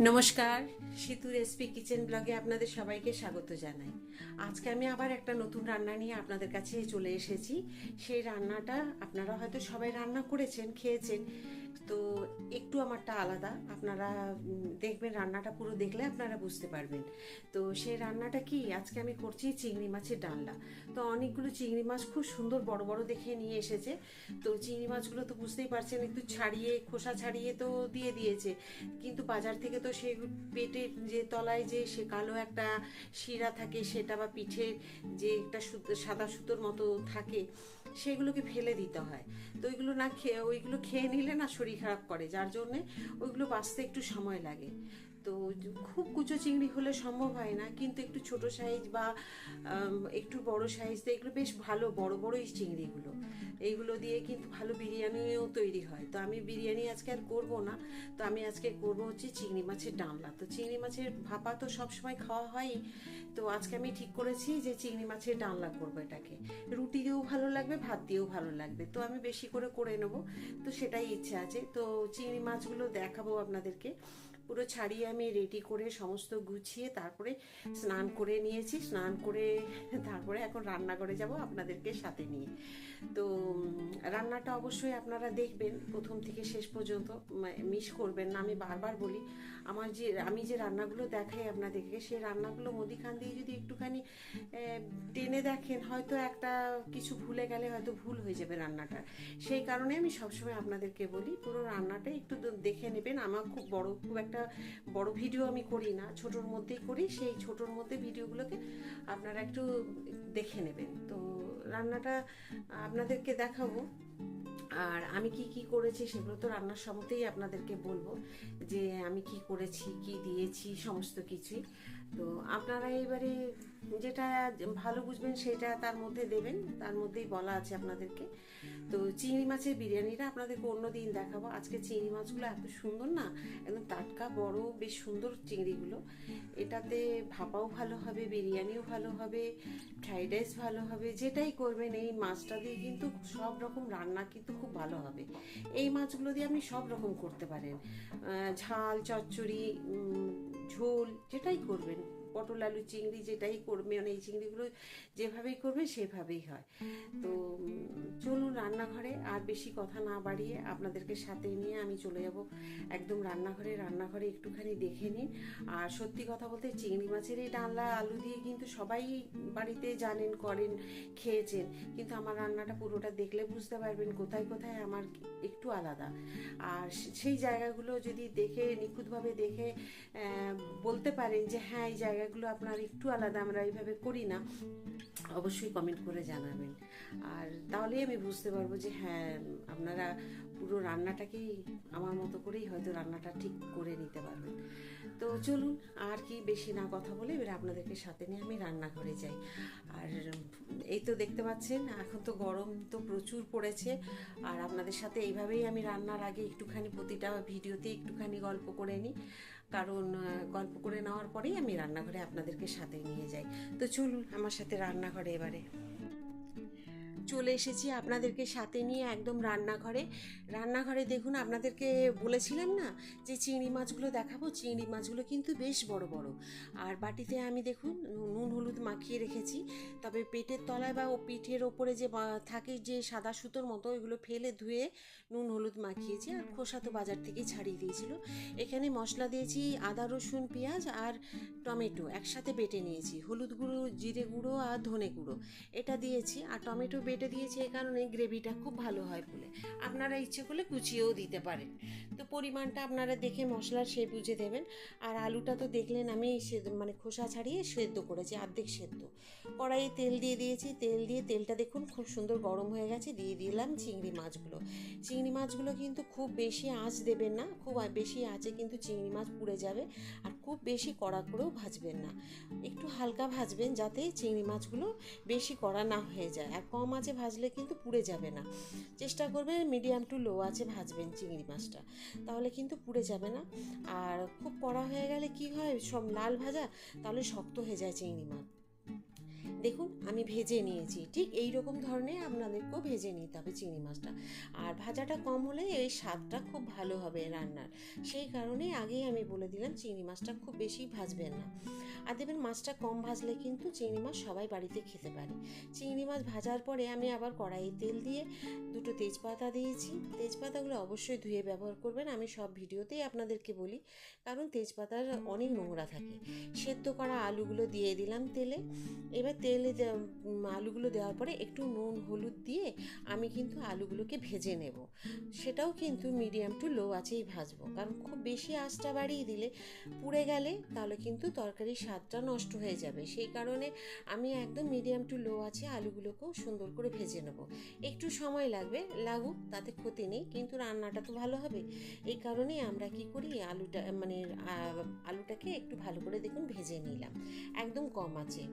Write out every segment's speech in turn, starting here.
নমস্কার, situ recipe kitchen ব্লগে আপনাদের সবাইকে স্বাগত জানাই। আজকে আমি আবার একটা নতুন রান্না নিয়ে আপনাদের কাছে চলে এসেছি। সেই রান্নাটা আপনারা হয়তো সবাই রান্না করেছেন, খেয়েছেন, তো একটু আমারটা আলাদা। আপনারা দেখবেন, রান্নাটা পুরো দেখলে আপনারা বুঝতে পারবেন। তো সেই রান্নাটা কি, আজকে আমি করছি চিংড়ি মাছের ডালনা। তো অনেকগুলো চিংড়ি মাছ খুব সুন্দর বড় বড় দেখে নিয়ে এসেছে। তো চিংড়ি মাছগুলো তো বুঝতেই পারছেন, একটু ছাড়িয়ে খোসা ছাড়িয়ে তো দিয়ে দিয়েছে, কিন্তু বাজার থেকে তো সে পেটের যে তলায় যে সে কালো একটা শিরা থাকে, সেটা বা পিঠের যে একটা সাদা সুতোর মতো থাকে, সেগুলোকে ফেলে দিতে হয়। তো ওইগুলো না খেয়ে, ওইগুলো খেয়ে নিলে না শরীর খারাপ করে, যার জন্যে ওইগুলো বাঁচতে একটু সময় লাগে। তো খুব কুচো চিংড়ি হলে সম্ভব হয় না, কিন্তু একটু ছোট সাইজ বা একটু বড় সাইজ, তো এগুলো বেশ ভালো বড় বড় এই চিংড়িগুলো, এইগুলো দিয়ে কিন্তু ভালো বিরিয়ানিও তৈরি হয়। তো আমি বিরিয়ানি আজকে আর করবো না, তো আমি আজকে করবো হচ্ছে চিংড়ি মাছের ডালনা। তো চিংড়ি মাছের ভাপা তো সবসময় খাওয়া হয়ই, তো আজকে আমি ঠিক করেছি যে চিংড়ি মাছের ডালনা করবো। এটাকে রুটি দিয়েও ভালো লাগবে, ভাত দিয়েও ভালো লাগবে, তো আমি বেশি করে করে নেবো, তো সেটাই ইচ্ছা আছে। তো চিংড়ি মাছগুলো দেখাবো আপনাদেরকে। পুরো ছাড়িয়ে আমি রেডি করে সমস্ত গুছিয়ে তারপরে স্নান করে নিয়েছি। স্নান করে তারপরে এখন রান্নাঘরে যাব আপনাদেরকে সাথে নিয়ে। তো রান্নাটা অবশ্যই আপনারা দেখবেন প্রথম থেকে শেষ পর্যন্ত, মিস করবেন না। আমি বারবার বলি, আমি যে রান্নাগুলো দেখাই আপনাদেরকে, সেই রান্নাগুলো মধ্যিখান দিয়ে যদি একটুখানি টেনে দেখেন, হয়তো একটা কিছু ভুলে গেলে হয়তো ভুল হয়ে যাবে রান্নাটা। সেই কারণে আমি সবসময় আপনাদেরকে বলি, পুরো রান্নাটা একটু দেখে নেবেন। আমার খুব একটা বড় ভিডিও আমি করি না, ছোটোর মধ্যেই করি। সেই ছোটোর মধ্যে ভিডিওগুলোকে আপনারা একটু দেখে নেবেন। তো রান্নাটা আপনাদেরকে দেখাবো, আর আমি কি কি করেছি সেগুলো তো রান্নার সময়তেই আপনাদেরকে বলবো, যে আমি কি করেছি, কি দিয়েছি, সমস্ত কিছুই। তো আপনারা এবারে যেটা ভালো বুঝবেন সেটা তার মধ্যে দেবেন, তার মধ্যেই বলা আছে আপনাদেরকে। তো চিংড়ি মাছের বিরিয়ানিটা আপনাদেরকে অন্য দিন দেখাবো। আজকে চিংড়ি মাছগুলো এত সুন্দর না, একদম টাটকা বড়, বেশ সুন্দর চিংড়িগুলো। এটাতে ভাপাও ভালো হবে, বিরিয়ানিও ভালো হবে, ফ্রাইড রাইস ভালো হবে, যেটাই করবেন এই মাছটা দিয়ে কিন্তু সব রকম রান্না কিন্তু খুব ভালো হবে। এই মাছগুলো দিয়ে আপনি সব রকম করতে পারেন, ঝাল, চচ্চড়ি, ঝোল, যেটাই করবেন, পটল আলু চিংড়ি যেটাই করবে, মানে এই চিংড়িগুলো যেভাবেই করবে সেভাবেই হয়। তো চলুন রান্নাঘরে, আর বেশি কথা না বাড়িয়ে আপনাদেরকে সাথে নিয়ে আমি চলে যাব একদম রান্নাঘরে। রান্নাঘরে একটুখানি দেখে নিন। আর সত্যি কথা বলতে, চিংড়ি মাছের এই ডালনা আলু দিয়ে কিন্তু সবাই বাড়িতে জানেন, করেন, খেয়েছেন, কিন্তু আমার রান্নাটা পুরোটা দেখলে বুঝতে পারবেন কোথায় কোথায় আমার একটু আলাদা। আর সেই জায়গাগুলো যদি দেখে, নিখুঁতভাবে দেখে বলতে পারেন যে হ্যাঁ, এই জায়গাগুলো আপনার একটু আলাদা, আমরা এইভাবে করি না, অবশ্যই কমেন্ট করে জানাবেন। আর তাহলেই আমি বুঝতে পারবো যে হ্যাঁ, আপনারা পুরো রান্নাটাকেই আমার মতো করেই হয়তো রান্নাটা ঠিক করে নিতে পারবেন। তো চলুন, আর কি বেশি না কথা বলে এবার আপনাদেরকে সাথে নিয়ে আমি রান্নাঘরে যাই। আর এই তো দেখতে পাচ্ছেন, এখন তো গরম তো প্রচুর পড়েছে, আর আপনাদের সাথে এইভাবেই আমি রান্নার আগে একটুখানি প্রতিটা ভিডিওতে একটুখানি গল্প করে নিই, কারণ গল্প করে নেওয়ার পরেই আমি রান্নাঘরে আপনাদেরকে সাথে নিয়ে যাই। তো চলুন আমার সাথে রান্নাঘরে এবারে চলে এসেছি আপনাদেরকে সাথে নিয়ে একদম রান্নাঘরে। রান্নাঘরে দেখুন, আপনাদেরকে বলেছিলাম না যে চিংড়ি মাছগুলো দেখাবো, চিংড়ি মাছগুলো কিন্তু বেশ বড় বড়। আর বাটিতে আমি দেখুন নুন হলুদ মাখিয়ে রেখেছি, তবে পেটের তলায় বা ও পিঠের ওপরে যে থাকে যে সাদা সুতোর মতো, ওইগুলো ফেলে ধুয়ে নুন হলুদ মাখিয়েছি, আর খোসা তো বাজার থেকেই ছাড়িয়ে দিয়েছিল। এখানে মশলা দিয়েছি আদা রসুন পেঁয়াজ আর টমেটো একসাথে বেটে নিয়েছি, হলুদ গুঁড়ো, জিরে গুঁড়ো আর ধনে গুঁড়ো এটা দিয়েছি, আর টমেটো বেটে দিয়েছি এই কারণে গ্রেভিটা খুব ভালো হয় বলে। আপনারা ইচ্ছে করলে কুচিয়েও দিতে পারেন। তো পরিমাণটা আপনারা দেখে মশলার সে বুঝে দেবেন। আর আলুটা তো দেখলেন আমি মানে খোসা ছাড়িয়ে সেদ্ধ করেছি, অর্ধেক সেদ্ধ। কড়াইয়ে তেল দিয়ে দিয়েছি, তেল দিয়ে তেলটা দেখুন খুব সুন্দর গরম হয়ে গেছে, দিয়ে দিলাম চিংড়ি মাছগুলো। চিংড়ি মাছগুলো কিন্তু খুব বেশি আঁচ দেবেন না, খুব বেশি আঁচে কিন্তু চিংড়ি মাছ পুড়ে যাবে। আর খুব বেশি কড়া করেও ভাজবেন না, একটু হালকা ভাজবেন যাতে চিংড়ি মাছগুলো বেশি কড়া না হয়ে যায়। আর কম আঁচে ভাজলে কিন্তু পুড়ে যাবে না, চেষ্টা করবেন মিডিয়াম টু লো আঁচে ভাজবেন চিংড়ি মাছটা, তাহলে কিন্তু পুড়ে যাবে না। আর খুব কড়া হয়ে গেলে কি হয়, সব লাল ভাজা, তাহলে শক্ত হয়ে যায় চিংড়ি মাছ। দেখুন আমি ভেজে নিয়েছি, ঠিক এই রকম ধরনের আপনাদেরকেও ভেজে নিতে হবে চিংড়ি মাছটা। আর ভাজাটা কম হলে এই স্বাদটা খুব ভালো হবে রান্নার, সেই কারণে আগেই আমি বলে দিলাম চিংড়ি মাছটা খুব বেশি ভাজবেন না। আর দেখবেন মাছটা কম ভাজলে কিন্তু চিংড়ি মাছ সবাই বাড়িতে খেতে পারে। চিংড়ি মাছ ভাজার পরে আমি আবার কড়াইয়ে তেল দিয়ে দুটো তেজপাতা দিয়েছি। তেজপাতাগুলো অবশ্যই ধুয়ে ব্যবহার করবেন, আমি সব ভিডিওতেই আপনাদেরকে বলি, কারণ তেজপাতার অনেক নোংরা থাকে। সেদ্ধ করা আলুগুলো দিয়ে দিলাম তেলে। এবার আলুগুলো দেওয়ার পরে একটু নুন হলুদ দিয়ে আমি কিন্তু আলুগুলোকে ভেজে নেব। সেটাও কিন্তু মিডিয়াম টু লো আঁচেই ভাজবো, কারণ খুব বেশি আঁচটা বাড়িয়ে দিলে পুড়ে গেলে তাহলে কিন্তু তরকারির স্বাদটা নষ্ট হয়ে যাবে। সেই কারণে আমি একদম মিডিয়াম টু লো আছে আলুগুলোকেও সুন্দর করে ভেজে নেব। একটু সময় লাগবে, লাগুক, তাতে ক্ষতি নেই, কিন্তু রান্নাটা তো ভালো হবে। এই কারণেই আমরা কি করি, আলুটাকে একটু ভালো করে দেখুন ভেজে নিলাম একদম কম আছে।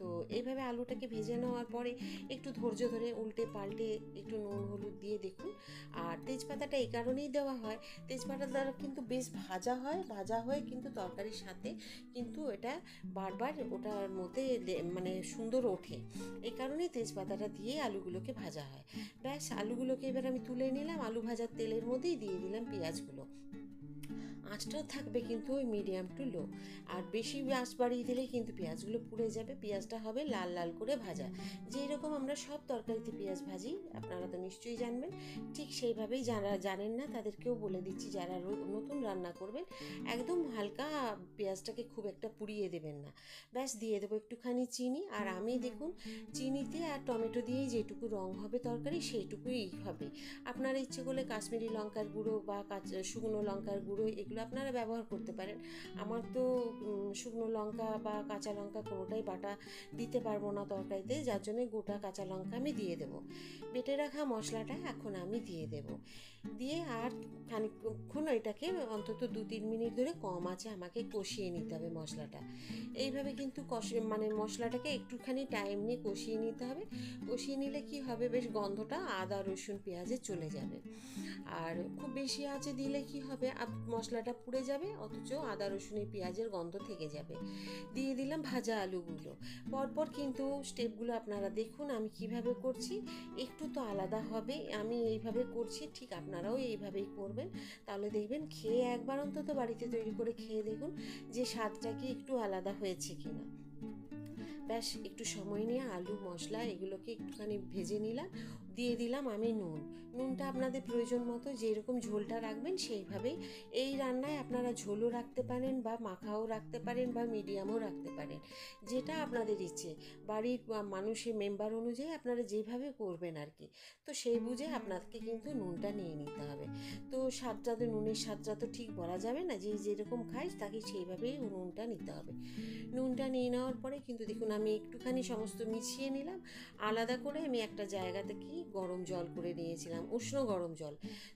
তো এইভাবে আলুটাকে ভেজে নেওয়ার পরে একটু ধৈর্য ধরে উল্টে পাল্টে একটু নুন হলুদ দিয়ে দেখুন। আর তেজপাতাটা এই কারণেই দেওয়া হয়, তেজপাতা দ্বারা কিন্তু বেশ ভাজা হয়ে কিন্তু তরকারির সাথে কিন্তু এটা বারবার ওটার মধ্যে মানে সুন্দর ওঠে। এই কারণেই তেজপাতাটা দিয়ে আলুগুলোকে ভাজা হয়। ব্যাস, আলুগুলোকে এবার আমি তুলে নিলাম, আলু ভাজার তেলের মধ্যেই দিয়ে দিলাম পেঁয়াজগুলো। আঁচটাও থাকবে কিন্তু ওই মিডিয়াম টু লো, আর বেশি আঁচ বাড়িয়ে দিলে কিন্তু পেঁয়াজগুলো পুড়ে যাবে। পেঁয়াজটা হবে লাল লাল করে ভাজা, যেই রকম আমরা সব তরকারিতে পেঁয়াজ ভাজি, আপনারা তো নিশ্চয়ই জানবেন। ঠিক সেইভাবেই যারা জানেন না তাদেরকেও বলে দিচ্ছি, যারা নতুন রান্না করবেন একদম হালকা পেঁয়াজটাকে খুব একটা পুড়িয়ে দেবেন না। ব্যাস, দিয়ে দেবো একটুখানি চিনি। আর আমি দেখুন চিনিতে আর টমেটো দিয়েই যেটুকু রং হবে তরকারি সেইটুকুই হবে। আপনারা ইচ্ছে করলে কাশ্মীরি লঙ্কার গুঁড়ো বা শুকনো লঙ্কার গুঁড়ো এগুলো আপনারা ব্যবহার করতে পারেন। আমার তো শুকনো লঙ্কা বা কাঁচা লঙ্কা কোনোটাই বাটা দিতে পারবো না তরকারিতে, যার জন্য গোটা কাঁচা লঙ্কা আমি দিয়ে দেবো। বেটে রাখা মশলাটা এখন আমি দিয়ে দেব, দিয়ে আর খানিকক্ষণ এটাকে অন্তত 2-3 মিনিট ধরে কম আছে আমাকে কষিয়ে নিতে হবে মশলাটা। এইভাবে কিন্তু মশলাটাকে একটুখানি টাইম নিয়ে কষিয়ে নিতে হবে। কষিয়ে নিলে কি হবে, বেশ গন্ধটা আদা রসুন পেঁয়াজে চলে যাবে। আর খুব বেশি আঁচে দিলে কি হবে, মশলাটা পুড়ে যাবে, অথচ আদা রসুনের পেঁয়াজের গন্ধ থেকে যাবে। দিয়ে দিলাম ভাজা আলুগুলো। পরপর কিন্তু স্টেপগুলো আপনারা দেখুন আমি কিভাবে করছি, একটু তো আলাদা হবে, আমি এইভাবে করছি, ঠিক আপনারাও এইভাবেই করবেন। তাহলে দেখবেন খেয়ে একবার অন্তত বাড়িতে তৈরি করে খেয়ে দেখুন যে স্বাদটা কি একটু আলাদা হয়েছে কিনা। ব্যাস, একটু সময় নিয়ে আলু মশলা এগুলোকে একটুখানি ভেজে নিলাম। দিয়ে দিলাম আমি নুনটা আপনাদের প্রয়োজন মতো যেরকম ঝোলটা রাখবেন সেইভাবেই। এই রান্নায় আপনারা ঝোলও রাখতে পারেন বা মাখাও রাখতে পারেন বা মিডিয়ামও রাখতে পারেন, যেটা আপনাদের ইচ্ছে। বাড়ির মানুষের মেম্বার অনুযায়ী আপনারা যেভাবে করবেন আর কি, তো সেই বুঝে আপনাকে কিন্তু নুনটা নিয়ে নিতে হবে। তো নুনের স্বাদটা তো ঠিক বলা যাবে না, যে যেরকম খাই তাকে সেইভাবেই নুনটা নিতে হবে। নুনটা নিয়ে নেওয়ার পরে কিন্তু দেখুন আমি একটুখানি সমস্ত মিশিয়ে নিলাম। আলাদা করে আমি একটা জায়গাতে গরম জল করে নিয়েছিলাম, উষ্ণ গরম জল।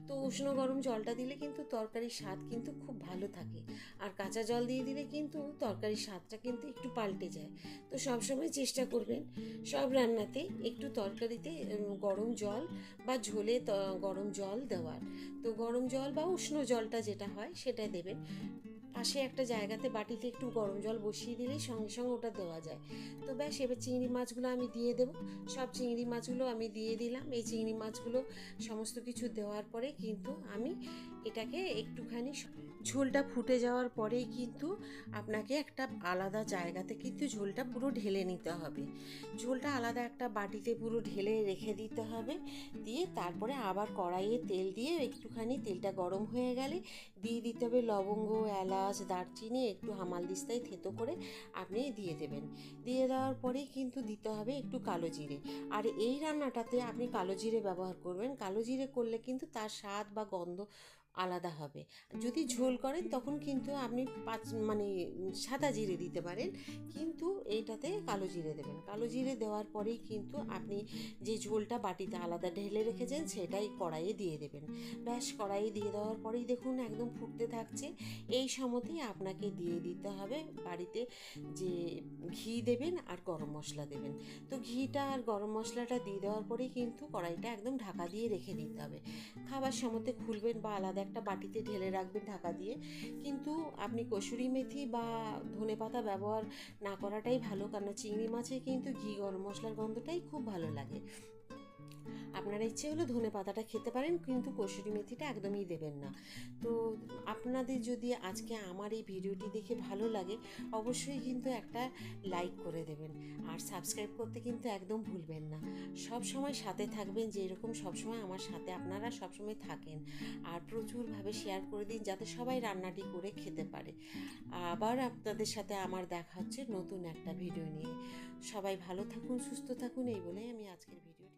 তো উষ্ণ গরম জলটা দিলে কিন্তু তরকারির স্বাদ কিন্তু খুব ভালো থাকে, আর কাঁচা জল দিয়ে দিলে কিন্তু তরকারির স্বাদটা কিন্তু একটু পাল্টে যায়। তো সবসময় চেষ্টা করবেন সব রান্নাতে একটু তরকারিতে গরম জল বা ঝোলে গরম জল দেওয়ার। তো গরম জল বা উষ্ণ জলটা যেটা হয় সেটা দেবেন। পাশে একটা জায়গাতে বাটিতে একটু গরম জল বসিয়ে দিলেই সঙ্গে সঙ্গে ওটা দেওয়া যায়। তো ব্যাস, এবার চিংড়ি মাছগুলো আমি দিয়ে দেবো। সব চিংড়ি মাছগুলো আমি দিয়ে দিলাম। এই চিংড়ি মাছগুলো সমস্ত কিছু দেওয়ার পরে কিন্তু আমি এটাকে একটুখানি ঝোলটা ফুটে যাওয়ার পরেই কিন্তু আপনাকে একটা আলাদা জায়গাতে কিন্তু ঝোলটা পুরো ঢেলে নিতে হবে। ঝোলটা আলাদা একটা বাটিতে পুরো ঢেলে রেখে দিতে হবে। দিয়ে তারপরে আবার কড়াইয়ে তেল দিয়ে একটুখানি তেলটা গরম হয়ে গেলে দিয়ে দিতে হবে লবঙ্গ, এলাচ, দারচিনি, একটু হামালদিস্তায় থেতো করে আপনি দিয়ে দেবেন। দিয়ে দেওয়ার পরেই কিন্তু দিতে হবে একটু কালো জিরে। আর এই রান্নাটাতে আপনি কালো জিরে ব্যবহার করবেন। কালো জিরে করলে কিন্তু তার স্বাদ বা গন্ধ আলাদা হবে। যদি ঝোল করেন তখন কিন্তু আপনি সাদা জিরে দিতে পারেন, কিন্তু এইটাতে কালো জিরে দেবেন। কালো জিরে দেওয়ার পরেই কিন্তু আপনি যে ঝোলটা বাটিতে আলাদা ঢেলে রেখেছেন সেটাই কড়াইয়ে দিয়ে দেবেন। ব্যাস, কড়াইয়ে দিয়ে দেওয়ার পরেই দেখুন একদম ফুটতে থাকছে। এই সময়তেই আপনাকে দিয়ে দিতে হবে বাড়িতে যে ঘি দেবেন আর গরম মশলা দেবেন। তো ঘিটা আর গরম মশলাটা দিয়ে দেওয়ার পরেই কিন্তু কড়াইটা একদম ঢাকা দিয়ে রেখে দিতে হবে। খাবার সময়তে খুলবেন বা আলাদা একটা বাটিতে ঢেলে রাখবেন ঢাকা দিয়ে। কিন্তু আপনি কসুরি মেথি বা ধনেপাতা ব্যবহার না করাটাই ভালো, কারণ চিংড়ি মাছে কিন্তু ঘি গরম মশলার গন্ধটাই খুব ভালো লাগে। আপনারা ইচ্ছে হলে ধনে পাতাটা খেতে পারেন, কিন্তু কসুরি মেথিটা একদমই দেবেন না। তো আপনাদের যদি আজকে আমার এই ভিডিওটি দেখে ভালো লাগে, অবশ্যই কিন্তু একটা লাইক করে দেবেন, আর সাবস্ক্রাইব করতে কিন্তু একদম ভুলবেন না। সব সময় সাথে থাকবেন, যে এরকম সবসময় আমার সাথে আপনারা সবসময় থাকেন, আর প্রচুরভাবে শেয়ার করে দিন যাতে সবাই রান্নাটি করে খেতে পারে। আবার আপনাদের সাথে আমার দেখা হচ্ছে নতুন একটা ভিডিও নিয়ে। সবাই ভালো থাকুন, সুস্থ থাকুন, এই বলেই আমি আজকের ভিডিওটি